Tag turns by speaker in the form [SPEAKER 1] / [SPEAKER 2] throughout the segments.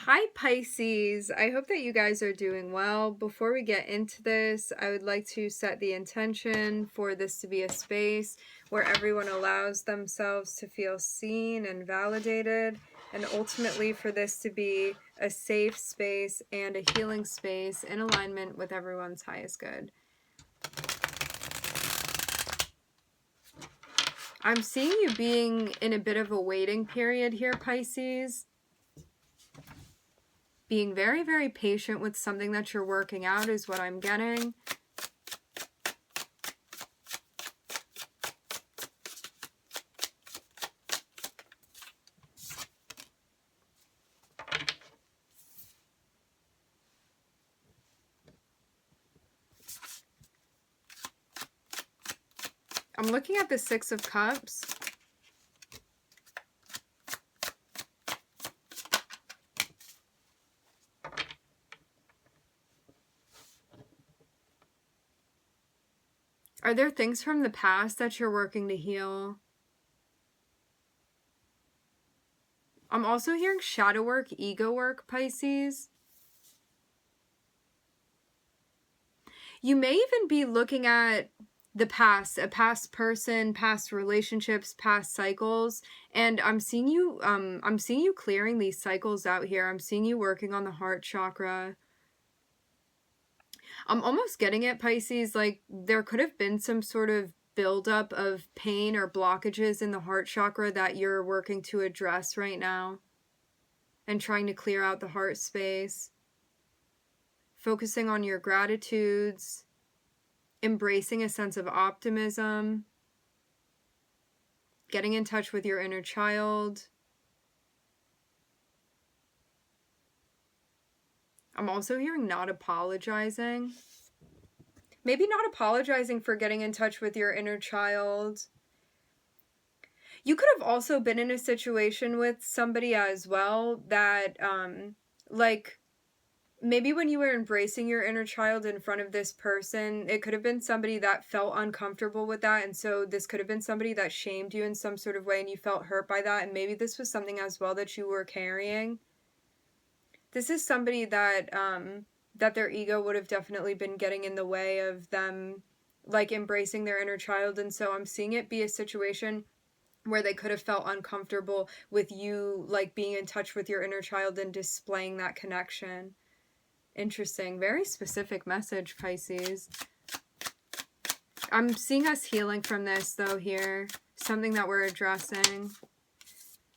[SPEAKER 1] Hi Pisces, I hope that you guys are doing well. Before we get into this, I would like to set the intention for this to be a space where everyone allows themselves to feel seen and validated, and ultimately for this to be a safe space and a healing space in alignment with everyone's highest good. I'm seeing you being in a bit of a waiting period here, Pisces. Being very, very patient with something that you're working out is what I'm getting. I'm looking at the Six of Cups. Are there things from the past that you're working to heal? I'm also hearing shadow work, ego work, Pisces. You may even be looking at the past, a past person, past relationships, past cycles, and I'm seeing you clearing these cycles out here. I'm seeing you working on the heart chakra. I'm almost getting it, Pisces, like there could have been some sort of buildup of pain or blockages in the heart chakra that you're working to address right now and trying to clear out the heart space. Focusing on your gratitudes, embracing a sense of optimism, getting in touch with your inner child. I'm also hearing not apologizing. Maybe not apologizing for getting in touch with your inner child. You could have also been in a situation with somebody as well that, like, maybe when you were embracing your inner child in front of this person, it could have been somebody that felt uncomfortable with that. And so this could have been somebody that shamed you in some sort of way and you felt hurt by that. And maybe this was something as well that you were carrying. This is somebody that, that their ego would have definitely been getting in the way of them, like, embracing their inner child. And so I'm seeing it be a situation where they could have felt uncomfortable with you, like, being in touch with your inner child and displaying that connection. Interesting. Very specific message, Pisces. I'm seeing us healing from this, though, here. Something that we're addressing.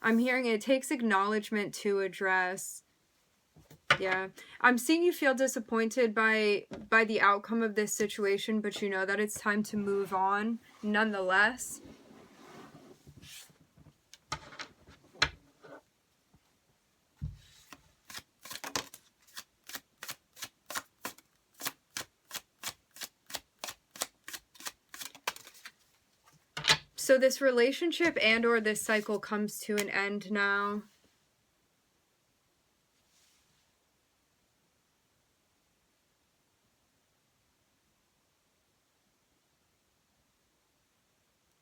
[SPEAKER 1] I'm hearing it takes acknowledgement to address. Yeah. I'm seeing you feel disappointed by the outcome of this situation, but you know that it's time to move on nonetheless. So this relationship and or this cycle comes to an end now.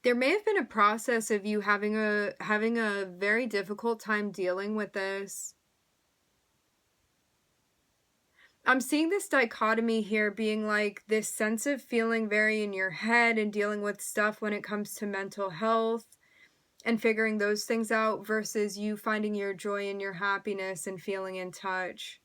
[SPEAKER 1] There may have been a process of you having a very difficult time dealing with this. I'm seeing this dichotomy here being like this sense of feeling very in your head and dealing with stuff when it comes to mental health and figuring those things out versus you finding your joy and your happiness and feeling in touch.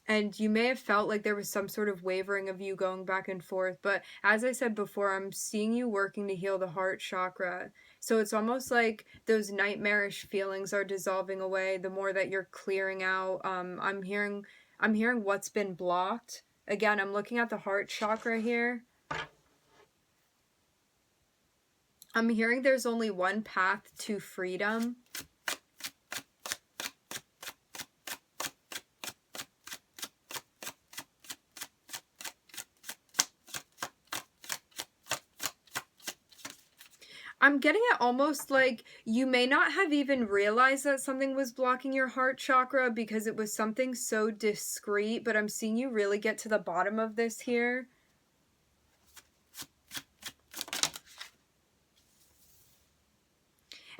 [SPEAKER 1] And you may have felt like there was some sort of wavering of you going back and forth. But as I said before, I'm seeing you working to heal the heart chakra. So it's almost like those nightmarish feelings are dissolving away the more that you're clearing out. I'm hearing what's been blocked. Again, I'm looking at the heart chakra here. I'm hearing there's only one path to freedom. I'm getting it almost like you may not have even realized that something was blocking your heart chakra because it was something so discreet, but I'm seeing you really get to the bottom of this here.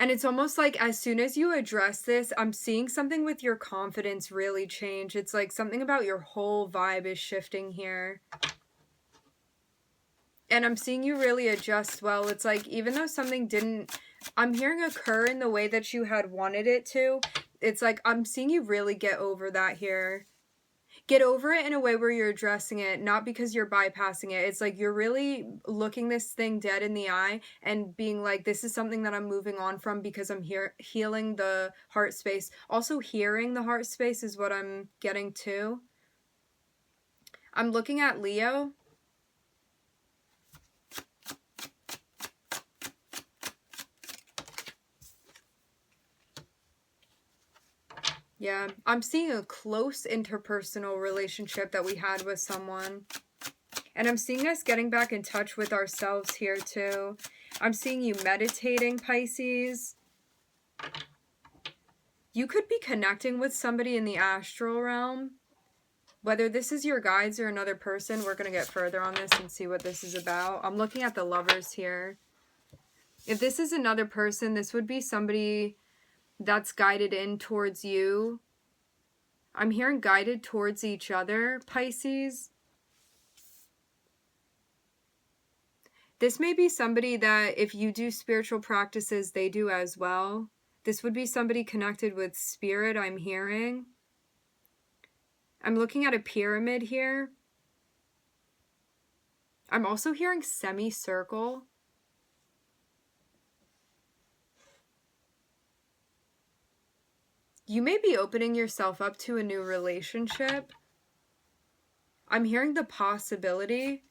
[SPEAKER 1] And it's almost like as soon as you address this, I'm seeing something with your confidence really change. It's like something about your whole vibe is shifting here. And I'm seeing you really adjust well. It's like even though something didn't, I'm hearing occur in the way that you had wanted it to, it's like I'm seeing you really get over that here. Get over it in a way where you're addressing it, not because you're bypassing it. It's like you're really looking this thing dead in the eye and being like, this is something that I'm moving on from because I'm here healing the heart space. Also hearing the heart space is what I'm getting to. I'm looking at Leo. Yeah, I'm seeing a close interpersonal relationship that we had with someone. And I'm seeing us getting back in touch with ourselves here too. I'm seeing you meditating, Pisces. You could be connecting with somebody in the astral realm. Whether this is your guides or another person, we're going to get further on this and see what this is about. I'm looking at the lovers here. If this is another person, this would be somebody that's guided in towards you. I'm hearing guided towards each other, Pisces. This may be somebody that if you do spiritual practices, they do as well. This would be somebody connected with spirit, I'm hearing. I'm looking at a pyramid here. I'm also hearing semicircle. You may be opening yourself up to a new relationship. I'm hearing the possibility.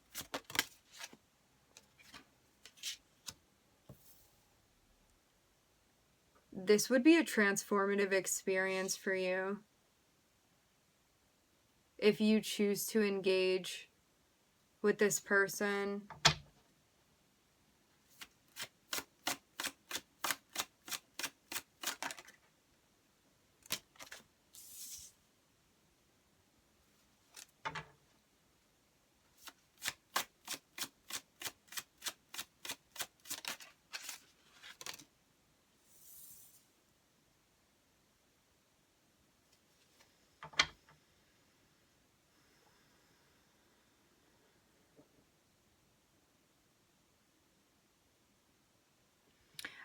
[SPEAKER 1] This would be a transformative experience for you if you choose to engage with this person.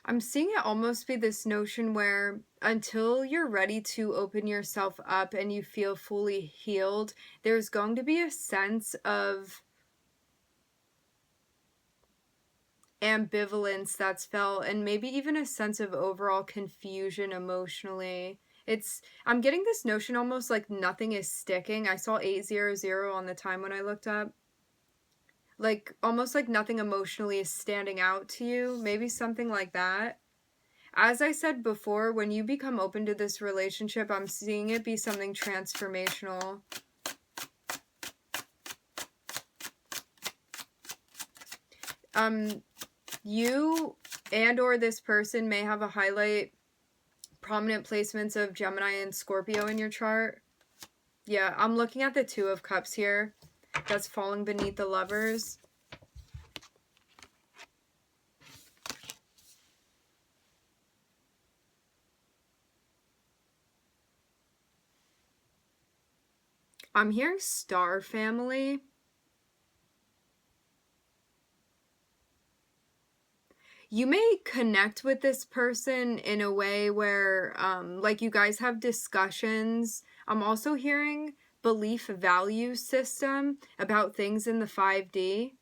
[SPEAKER 1] I'm seeing it almost be this notion where until you're ready to open yourself up and you feel fully healed, there's going to be a sense of ambivalence that's felt and maybe even a sense of overall confusion emotionally. I'm getting this notion almost like nothing is sticking. I saw 800 on the time when I looked up. Like almost like nothing emotionally is standing out to you. Maybe something like that. As I said before, when you become open to this relationship, I'm seeing it be something transformational. You and or this person may have a highlight prominent placements of Gemini and Scorpio in your chart. Yeah, I'm looking at the Two of Cups here. That's falling beneath the Lovers. I'm hearing Star Family. You may connect with this person in a way where, like, you guys have discussions. I'm also hearing belief value system about things in the 5D.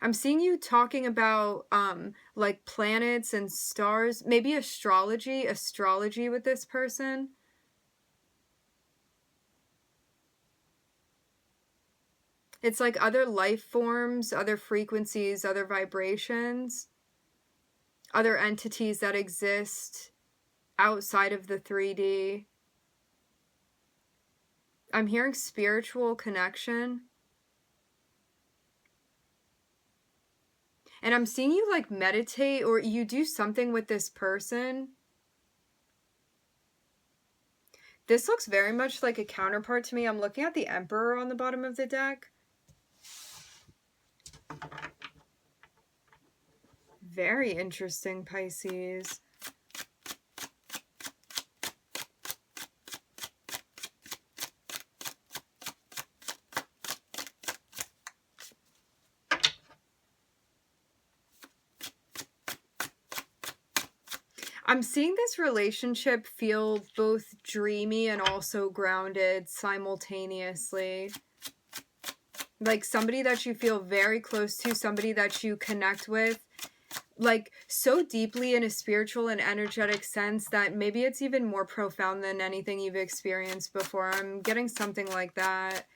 [SPEAKER 1] I'm seeing you talking about, like, planets and stars. Maybe astrology with this person. It's like other life forms, other frequencies, other vibrations, other entities that exist outside of the 3D. I'm hearing spiritual connection. And I'm seeing you like meditate or you do something with this person. This looks very much like a counterpart to me. I'm looking at the Emperor on the bottom of the deck. Very interesting, Pisces. I'm seeing this relationship feel both dreamy and also grounded simultaneously. Like somebody that you feel very close to, somebody that you connect with, like so deeply in a spiritual and energetic sense that maybe it's even more profound than anything you've experienced before. I'm getting something like that.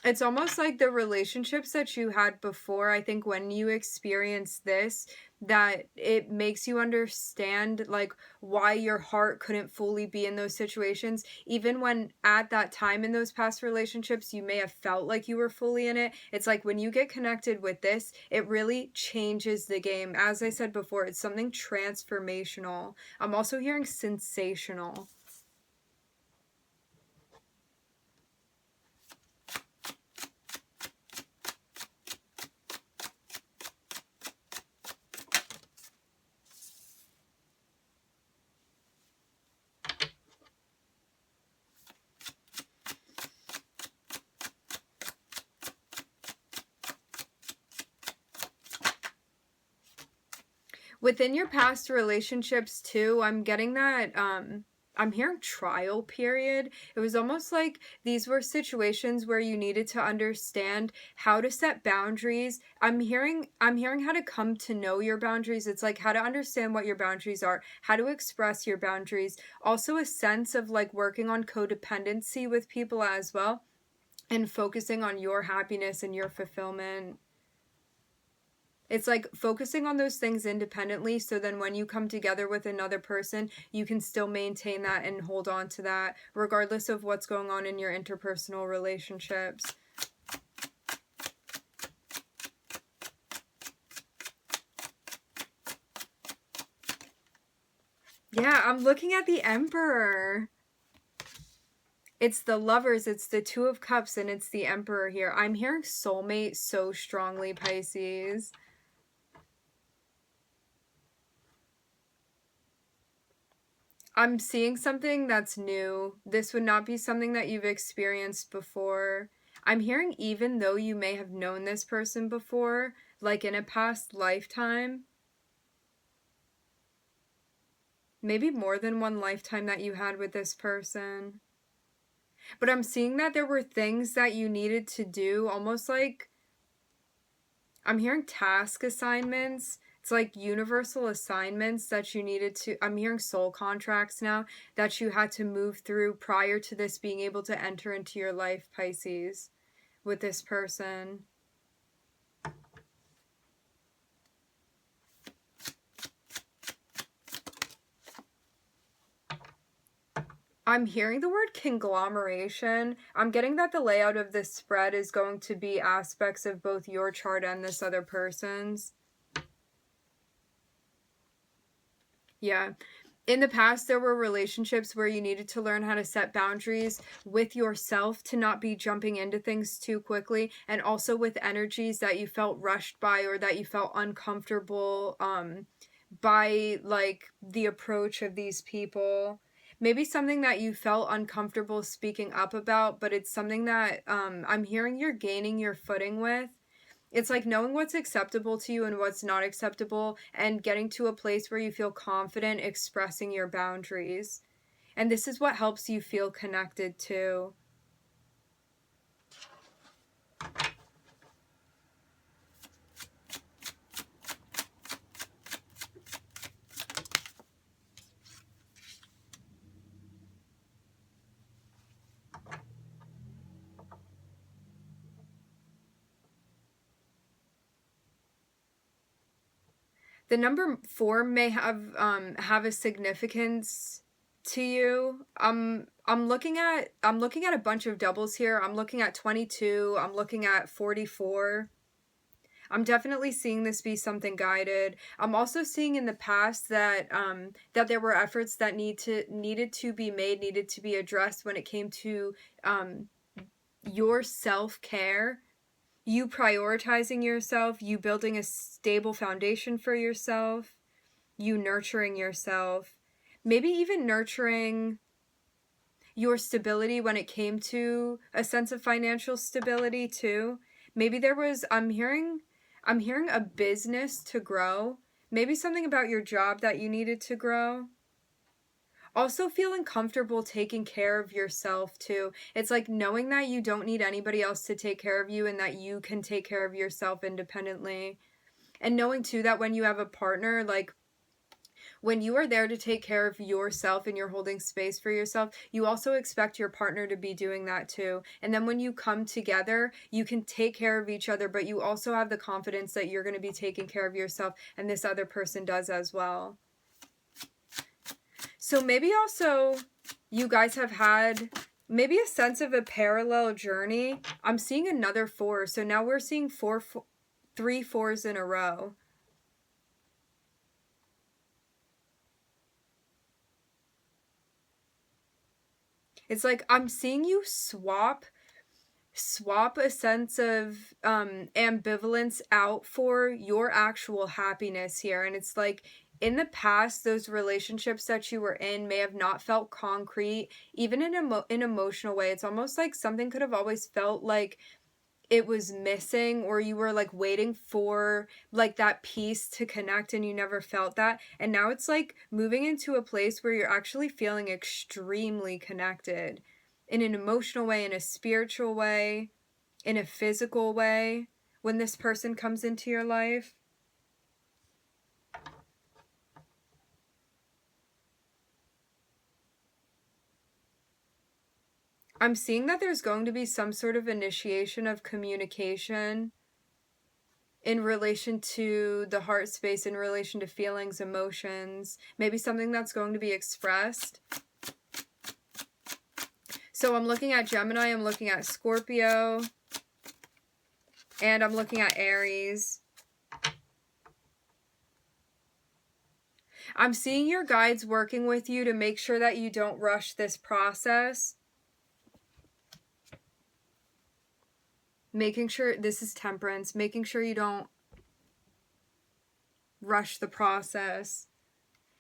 [SPEAKER 1] It's almost like the relationships that you had before. I think when you experience this, that it makes you understand like why your heart couldn't fully be in those situations, even when at that time in those past relationships you may have felt like you were fully in it. It's like when you get connected with this, it really changes the game. As I said before, it's something transformational. I'm also hearing sensational. Within your past relationships too, I'm getting that I'm hearing trial period. It was almost like these were situations where you needed to understand how to set boundaries. I'm hearing how to come to know your boundaries. It's like how to understand what your boundaries are, how to express your boundaries. Also a sense of like working on codependency with people as well and focusing on your happiness and your fulfillment. It's like focusing on those things independently so then when you come together with another person, you can still maintain that and hold on to that regardless of what's going on in your interpersonal relationships. Yeah, I'm looking at the Emperor. It's the Lovers, it's the Two of Cups, and it's the Emperor here. I'm hearing soulmate so strongly, Pisces. I'm seeing something that's new. This would not be something that you've experienced before. I'm hearing even though you may have known this person before, like in a past lifetime, maybe more than one lifetime that you had with this person. But I'm seeing that there were things that you needed to do, almost like I'm hearing task assignments. It's like universal assignments that you needed to. I'm hearing soul contracts now that you had to move through prior to this being able to enter into your life, Pisces, with this person. I'm hearing the word conglomeration. I'm getting that the layout of this spread is going to be aspects of both your chart and this other person's. Yeah. In the past, there were relationships where you needed to learn how to set boundaries with yourself to not be jumping into things too quickly, and also with energies that you felt rushed by or that you felt uncomfortable by like the approach of these people. Maybe something that you felt uncomfortable speaking up about, but it's something that I'm hearing you're gaining your footing with. It's like knowing what's acceptable to you and what's not acceptable and getting to a place where you feel confident expressing your boundaries. And this is what helps you feel connected too. The number 4 may have a significance to you. I'm looking at a bunch of doubles here. I'm looking at 22, I'm looking at 44. I'm definitely seeing this be something guided. I'm also seeing in the past that that there were efforts that needed to be made, needed to be addressed when it came to your self-care. you prioritizing yourself, you building a stable foundation for yourself, you nurturing yourself, maybe even nurturing your stability when it came to a sense of financial stability too. Maybe there was, I'm hearing a business to grow, maybe something about your job that you needed to grow. Also feeling comfortable taking care of yourself too. It's like knowing that you don't need anybody else to take care of you and that you can take care of yourself independently. And knowing too that when you have a partner, like when you are there to take care of yourself and you're holding space for yourself, you also expect your partner to be doing that too. And then when you come together, you can take care of each other, but you also have the confidence that you're going to be taking care of yourself and this other person does as well. So maybe also you guys have had maybe a sense of a parallel journey. I'm seeing another 4. So now we're seeing 3 4s in a row. It's like I'm seeing you swap a sense of ambivalence out for your actual happiness here. And it's like in the past, those relationships that you were in may have not felt concrete, even in an emotional way. It's almost like something could have always felt like it was missing, or you were like waiting for like that piece to connect and you never felt that. And now it's like moving into a place where you're actually feeling extremely connected in an emotional way, in a spiritual way, in a physical way when this person comes into your life. I'm seeing that there's going to be some sort of initiation of communication in relation to the heart space, in relation to feelings, emotions, maybe something that's going to be expressed. So I'm looking at Gemini, I'm looking at Scorpio, and I'm looking at Aries. I'm seeing your guides working with you to make sure that you don't rush this process. Making sure, this is Temperance, making sure you don't rush the process.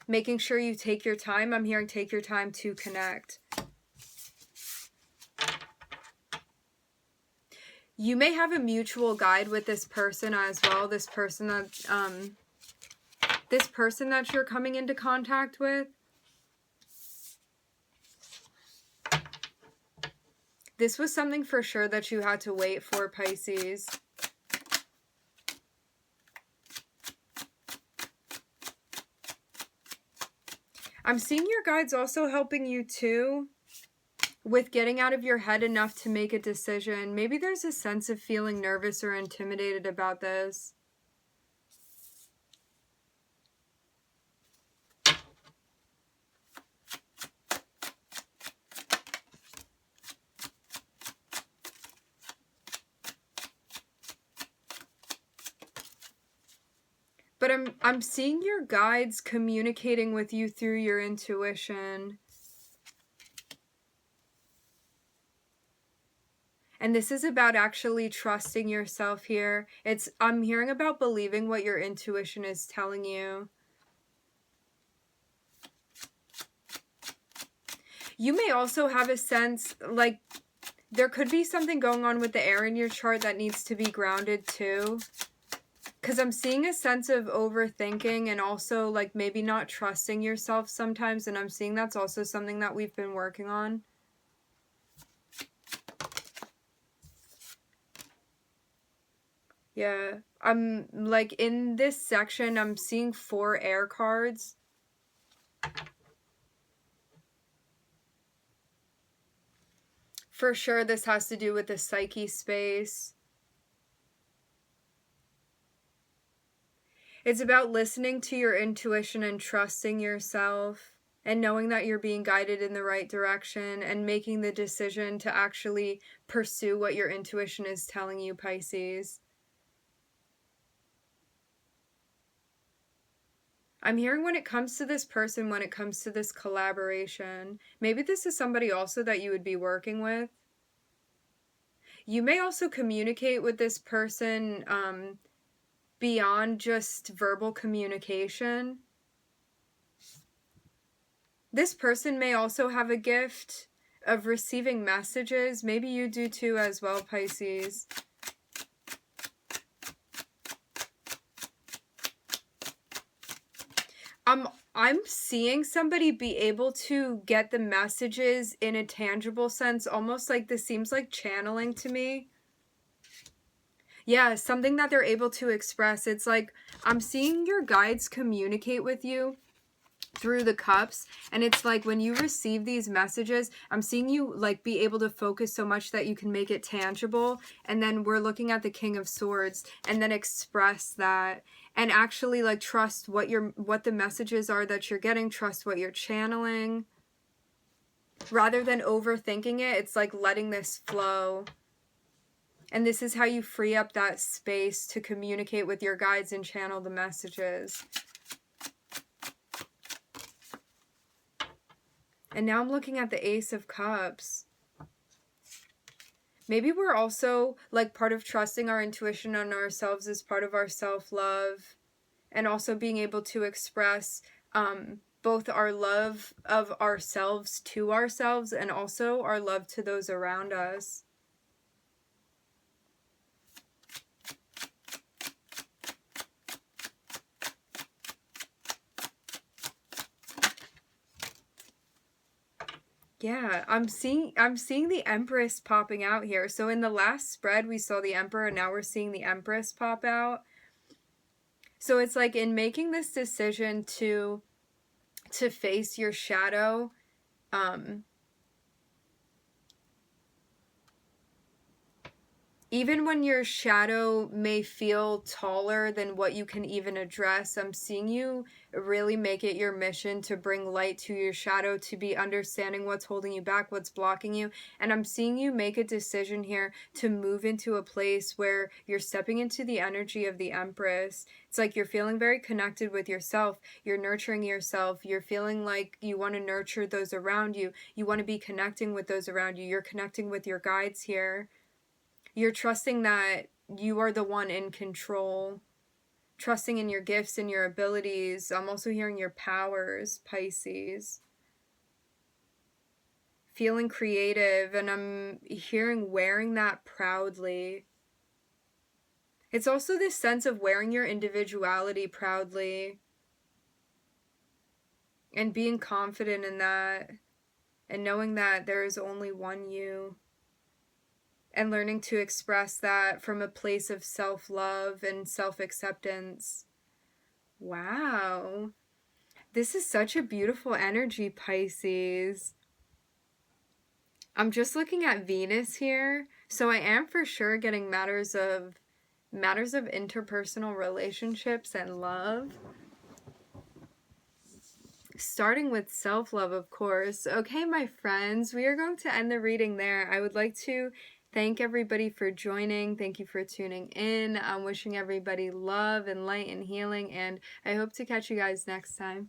[SPEAKER 1] Making sure you take your time. I'm hearing take your time to connect. You may have a mutual guide with this person as well. This person that you're coming into contact with. This was something for sure that you had to wait for, Pisces. I'm seeing your guides also helping you too with getting out of your head enough to make a decision. Maybe there's a sense of feeling nervous or intimidated about this. But I'm seeing your guides communicating with you through your intuition. And this is about actually trusting yourself here. I'm hearing about believing what your intuition is telling you. You may also have a sense, like, there could be something going on with the air in your chart that needs to be grounded too. Because I'm seeing a sense of overthinking and also, like, maybe not trusting yourself sometimes. And I'm seeing that's also something that we've been working on. Yeah. I'm, like, in this section, I'm seeing 4 air cards. For sure, this has to do with the psyche space. It's about listening to your intuition and trusting yourself and knowing that you're being guided in the right direction and making the decision to actually pursue what your intuition is telling you, Pisces. I'm hearing when it comes to this person, when it comes to this collaboration, maybe this is somebody also that you would be working with. You may also communicate with this person beyond just verbal communication. This person may also have a gift of receiving messages. Maybe you do too as well, Pisces. I'm seeing somebody be able to get the messages in a tangible sense, almost like this seems like channeling to me. Yeah, something that they're able to express. It's like I'm seeing your guides communicate with you through the cups, and it's like when you receive these messages, I'm seeing you like be able to focus so much that you can make it tangible. And then we're looking at the King of Swords, and then express that and actually like trust what the messages are that you're getting, trust what you're channeling rather than overthinking it. It's like letting this flow. And this is how you free up that space to communicate with your guides and channel the messages. And now I'm looking at the Ace of Cups. Maybe we're also, like, part of trusting our intuition on ourselves is part of our self-love. And also being able to express both our love of ourselves to ourselves and also our love to those around us. Yeah, I'm seeing the Empress popping out here. So in the last spread, we saw the Emperor, and now we're seeing the Empress pop out. So it's like in making this decision to face your shadow, even when your shadow may feel taller than what you can even address, I'm seeing you really make it your mission to bring light to your shadow, to be understanding what's holding you back, what's blocking you. And I'm seeing you make a decision here to move into a place where you're stepping into the energy of the Empress. It's like you're feeling very connected with yourself. You're nurturing yourself. You're feeling like you want to nurture those around you. You want to be connecting with those around you. You're connecting with your guides here. You're trusting that you are the one in control. Trusting in your gifts and your abilities. I'm also hearing your powers, Pisces. Feeling creative, and I'm hearing wearing that proudly. It's also this sense of wearing your individuality proudly. And being confident in that. And knowing that there is only one you. And learning to express that from a place of self-love and self-acceptance. Wow. This is such a beautiful energy, Pisces. I'm just looking at Venus here. So I am for sure getting matters of interpersonal relationships and love. Starting with self-love, of course. Okay, my friends, we are going to end the reading there. I would like to thank everybody for joining. Thank you for tuning in. I'm wishing everybody love and light and healing, and I hope to catch you guys next time.